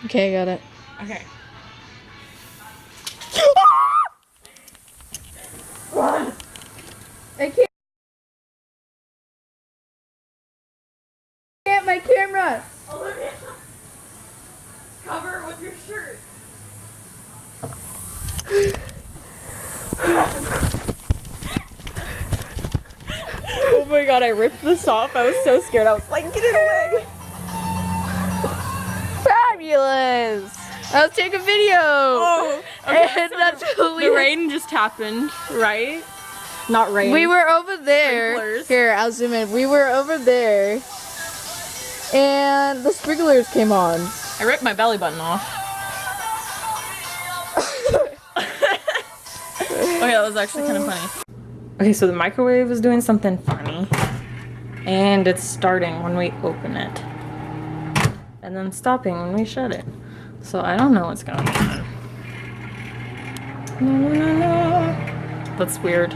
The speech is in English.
Okay, I got it. Okay. Run! I can't. My camera. Olivia, cover with your shirt. Oh my god, I ripped this off. I was so scared. I was like, get it away. Fabulous! I'll take a video. Oh, okay. And So that's the rain just happened, right? Not rain. We were over there. Sprinklers. Here, I'll zoom in. We were over there, and the sprinklers came on. I ripped my belly button off. Okay, that was actually kind of funny. Okay, so the microwave is doing something funny, and it's starting when we open it, and then stopping when we shut it. So I don't know what's going on. No. That's weird.